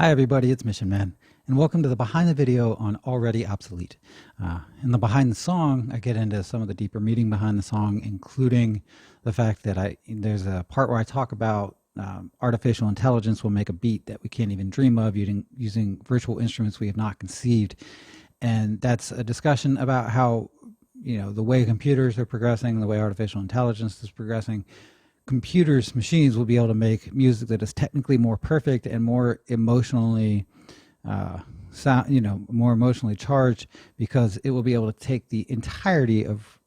Hi everybody, it's Mission Man, and welcome to the Behind the Video on Already Obsolete. In the Behind the Song, I get into some of the deeper meaning behind the song, including the fact that there's a part where I talk about artificial intelligence will make a beat that we can't even dream of using virtual instruments we have not conceived. And that's a discussion about how, the way computers are progressing, the way artificial intelligence is progressing, machines will be able to make music that is technically more perfect and more emotionally more emotionally charged, because it will be able to take the entirety of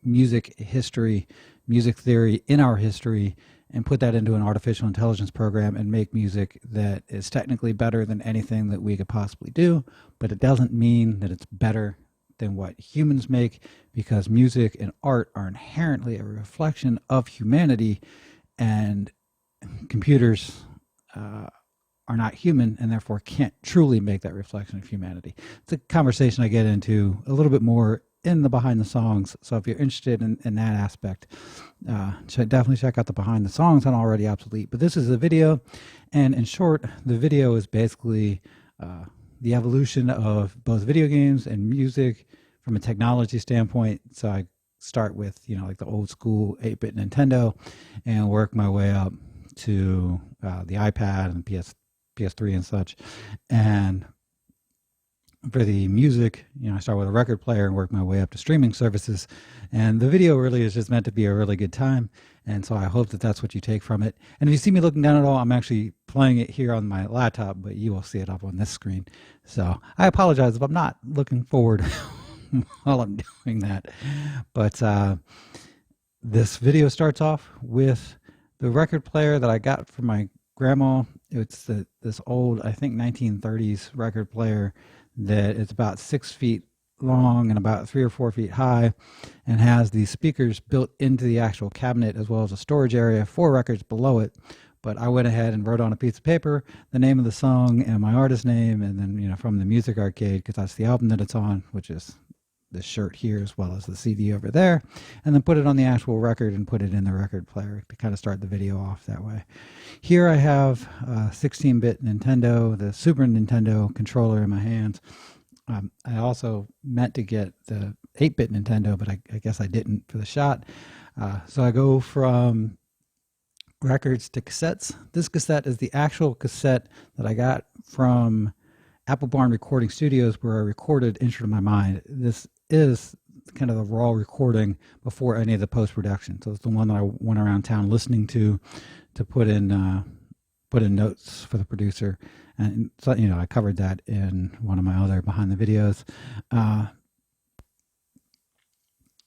music history, music theory in our history, and put that into an artificial intelligence program and make music that is technically better than anything that we could possibly do. But it doesn't mean that it's better than what humans make, because music and art are inherently a reflection of humanity, and computers are not human and therefore can't truly make that reflection of humanity. It's a conversation I get into a little bit more in the Behind the Songs, so if you're interested in that aspect, definitely check out the Behind the Songs on Already Obsolete. But this is a video, and in short, the video is basically the evolution of both video games and music from a technology standpoint. So I start with, like the old school 8-bit Nintendo and work my way up to the iPad and PS3 and such. And for the music, I start with a record player and work my way up to streaming services. And the video really is just meant to be a really good time. And so I hope that that's what you take from it. And if you see me looking down at all, I'm actually playing it here on my laptop, but you will see it up on this screen. So I apologize if I'm not looking forward while I'm doing that. But this video starts off with the record player that I got from my grandma. It's this old, I think 1930s record player that is about 6 feet long and about 3 or 4 feet high, and has these speakers built into the actual cabinet, as well as a storage area for records below it. But I went ahead and wrote on a piece of paper the name of the song and my artist name, and then from the Music Arcade, because that's the album that it's on, which is this shirt here as well as the CD over there, and then put it on the actual record and put it in the record player to kind of start the video off that way. Here I have a 16-bit Nintendo, the Super Nintendo controller in my hands. I also meant to get the 8-bit Nintendo, but I guess I didn't for the shot. So I go from records to cassettes. This cassette is the actual cassette that I got from Apple Barn Recording Studios, where I recorded Instrument of My Mind. This is kind of the raw recording before any of the post-production. So it's the one that I went around town listening to put in notes for the producer. And so, I covered that in one of my other behind the videos.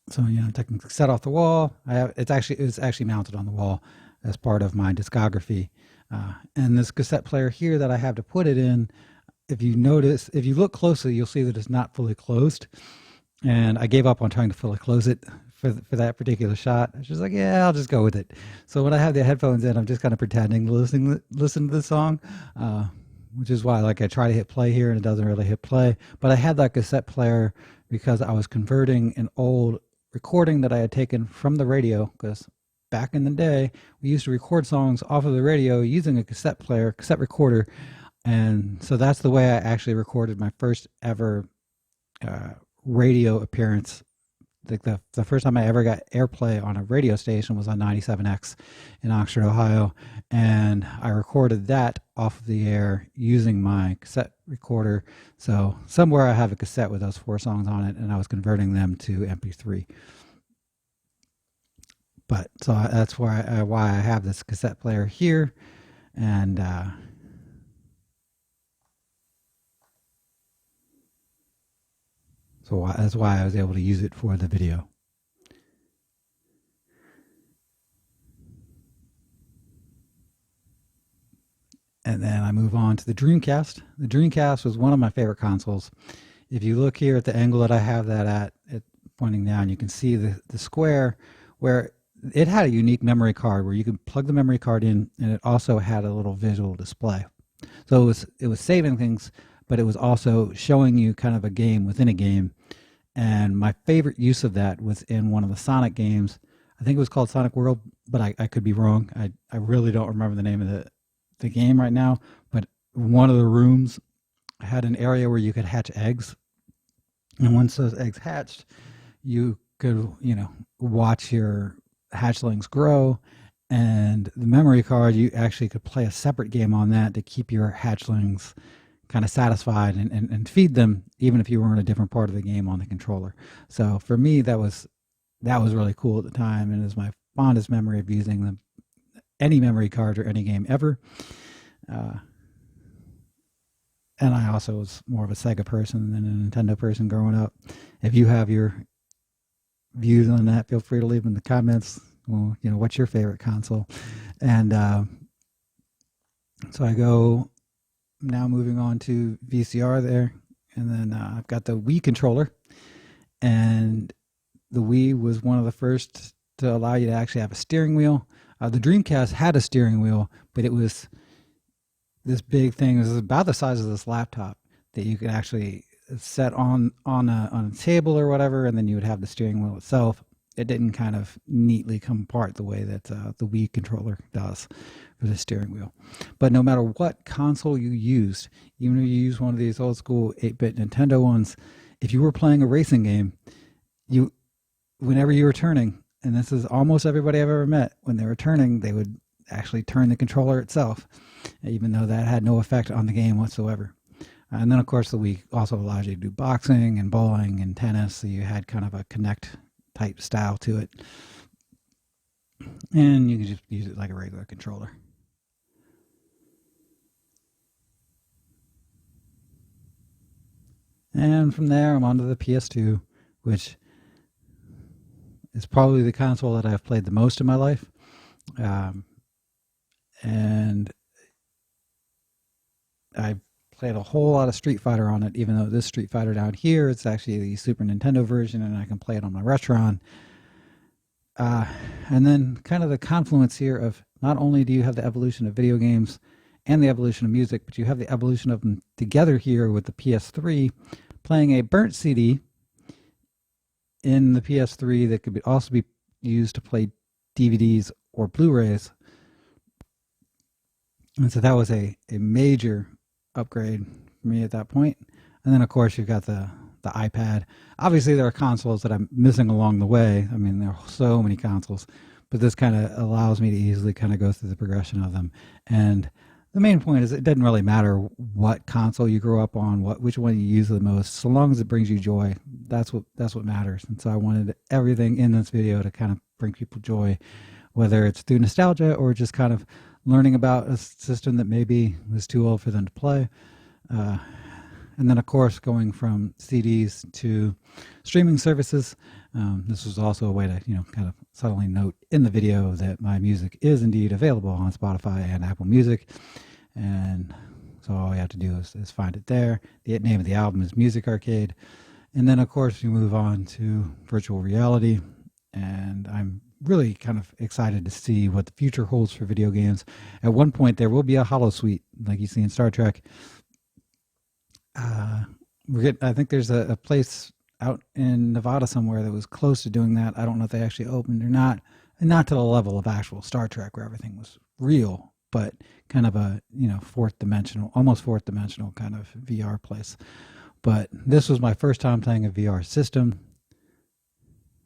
So, taking the cassette off the wall, it's actually mounted on the wall as part of my discography. And this cassette player here that I have to put it in, if you look closely, you'll see that it's not fully closed. And I gave up on trying to fully close it for that particular shot. I was just like, yeah, I'll just go with it. So when I have the headphones in, I'm just kind of pretending to listen to the song, which is why I try to hit play here and it doesn't really hit play. But I had that cassette player because I was converting an old recording that I had taken from the radio, because back in the day, we used to record songs off of the radio using a cassette recorder. And so that's the way I actually recorded my first ever radio appearance. The first time I ever got airplay on a radio station was on 97X in Oxford, Ohio. And I recorded that off of the air using my cassette recorder. So somewhere I have a cassette with those 4 songs on it, and I was converting them to MP3. But so that's why I have this cassette player here. And so that's why I was able to use it for the video. And then I move on to the Dreamcast. The Dreamcast was one of my favorite consoles. If you look here at the angle that I have that at pointing down, you can see the square where it had a unique memory card where you could plug the memory card in, and it also had a little visual display. So it was saving things, but it was also showing you kind of a game within a game. And my favorite use of that was in one of the Sonic games. I think it was called Sonic World, but I could be wrong. I really don't remember the name of the game right now, but one of the rooms had an area where you could hatch eggs. And once those eggs hatched, you could, watch your hatchlings grow. And the memory card, you actually could play a separate game on that to keep your hatchlings kind of satisfied and feed them, even if you were in a different part of the game on the controller. So for me, that was really cool at the time, and is my fondest memory of using any memory card or any game ever. And I also was more of a Sega person than a Nintendo person growing up. If you have your views on that, feel free to leave them in the comments. Well, what's your favorite console? And so I go now moving on to VCR there. And then I've got the Wii controller. And the Wii was one of the first to allow you to actually have a steering wheel. The Dreamcast had a steering wheel, but it was this big thing. It was about the size of this laptop that you could actually set on a table or whatever, and then you would have the steering wheel itself. It didn't kind of neatly come apart the way that the Wii controller does for the steering wheel. But no matter what console you used, even if you used one of these old school 8-bit Nintendo ones, if you were playing a racing game, whenever you were turning, and this is almost everybody I've ever met, when they were turning, they would actually turn the controller itself, even though that had no effect on the game whatsoever. And then, of course, the Wii also allows you to do boxing and bowling and tennis, so you had kind of a Kinect type style to it. And you can just use it like a regular controller. And from there, I'm on to the PS2, which is probably the console that I've played the most in my life. And I've played a whole lot of Street Fighter on it, even though this Street Fighter down here, it's actually the Super Nintendo version, and I can play it on my Retron. And then kind of the confluence here of not only do you have the evolution of video games and the evolution of music, but you have the evolution of them together here with the PS3, playing a burnt CD in the PS3 that could also be used to play DVDs or Blu-rays. And so that was a major upgrade for me at that point. And then, of course, you've got the iPad. Obviously, there are consoles that I'm missing along the way. I mean, there are so many consoles, but this kind of allows me to easily kind of go through the progression of them. And the main point is it doesn't really matter what console you grow up on, which one you use the most, so long as it brings you joy. That's what matters. And so I wanted everything in this video to kind of bring people joy, whether it's through nostalgia or just kind of learning about a system that maybe was too old for them to play. And then, of course, going from CDs to streaming services. This was also a way to, kind of subtly note in the video that my music is indeed available on Spotify and Apple Music. And so all you have to do is find it there. The name of the album is Music Arcade. And then, of course, we move on to virtual reality. And I'm really kind of excited to see what the future holds for video games. At one point, there will be a holosuite, like you see in Star Trek. I think there's a place out in Nevada somewhere that was close to doing that. I don't know if they actually opened or not. And not to the level of actual Star Trek where everything was real, but kind of a, almost fourth dimensional kind of VR place. But this was my first time playing a VR system.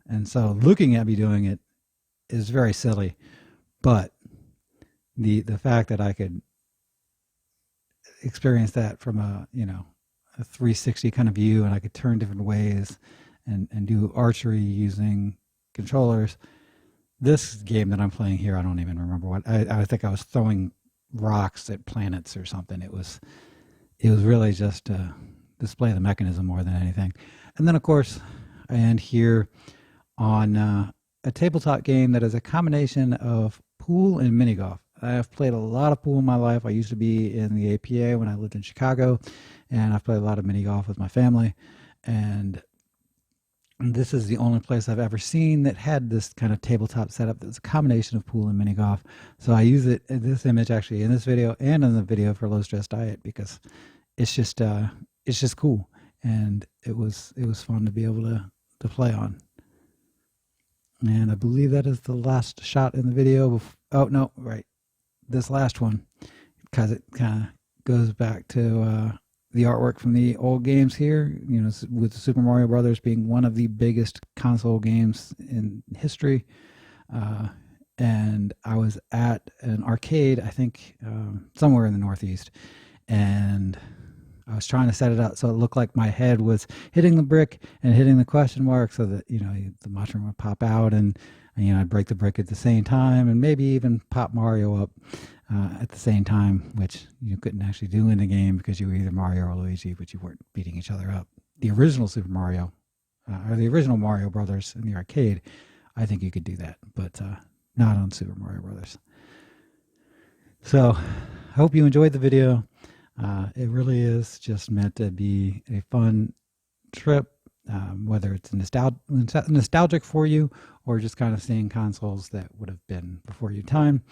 And so looking at me doing it is very silly. But the fact that I could experience that from a 360 kind of view, and I could turn different ways and do archery using controllers. This game that I'm playing here, I don't even remember what. I think I was throwing rocks at planets or something. It was really just to display the mechanism more than anything. And then, of course, I end here on a tabletop game that is a combination of pool and mini golf. I have played a lot of pool in my life. I used to be in the APA when I lived in Chicago, and I've played a lot of mini golf with my family. And this is the only place I've ever seen that had this kind of tabletop setup that's a combination of pool and mini golf. So I use it in this image actually in this video and in the video for Low Stress Diet because it's just cool, and it was fun to be able to play on. And I believe that is the last shot in the video. Oh no, right. This last one, because it kind of goes back to the artwork from the old games here, you know, with Super Mario Brothers being one of the biggest console games in history. And I was at an arcade, I think somewhere in the Northeast, and I was trying to set it up so it looked like my head was hitting the brick and hitting the question mark, so that, you know, the mushroom would pop out, and you know, I'd break the brick at the same time, and maybe even pop Mario up at the same time, which you couldn't actually do in the game because you were either Mario or Luigi, but you weren't beating each other up. The original Super Mario, or the original Mario Brothers in the arcade, I think you could do that, but not on Super Mario Brothers. So I hope you enjoyed the video. It really is just meant to be a fun trip, whether it's nostalgic for you or just kind of seeing consoles that would have been before your time.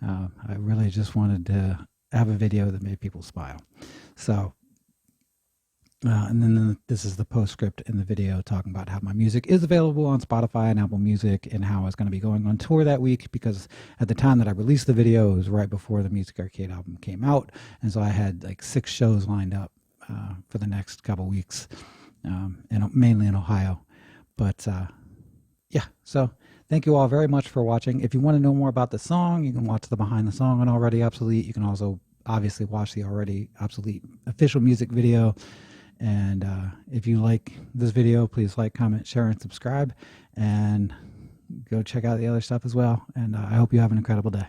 I really just wanted to have a video that made people smile. So, and then this is the postscript in the video talking about how my music is available on Spotify and Apple Music, and how I was going to be going on tour that week, because at the time that I released the video, it was right before the Music Arcade album came out. And so I had like 6 shows lined up for the next couple weeks, and mainly in Ohio. But yeah, so thank you all very much for watching. If you want to know more about the song, you can watch the Behind the Song on Already Obsolete. You can also obviously watch the Already Obsolete official music video. And if you like this video, please like, comment, share, and subscribe. And go check out the other stuff as well. And I hope you have an incredible day.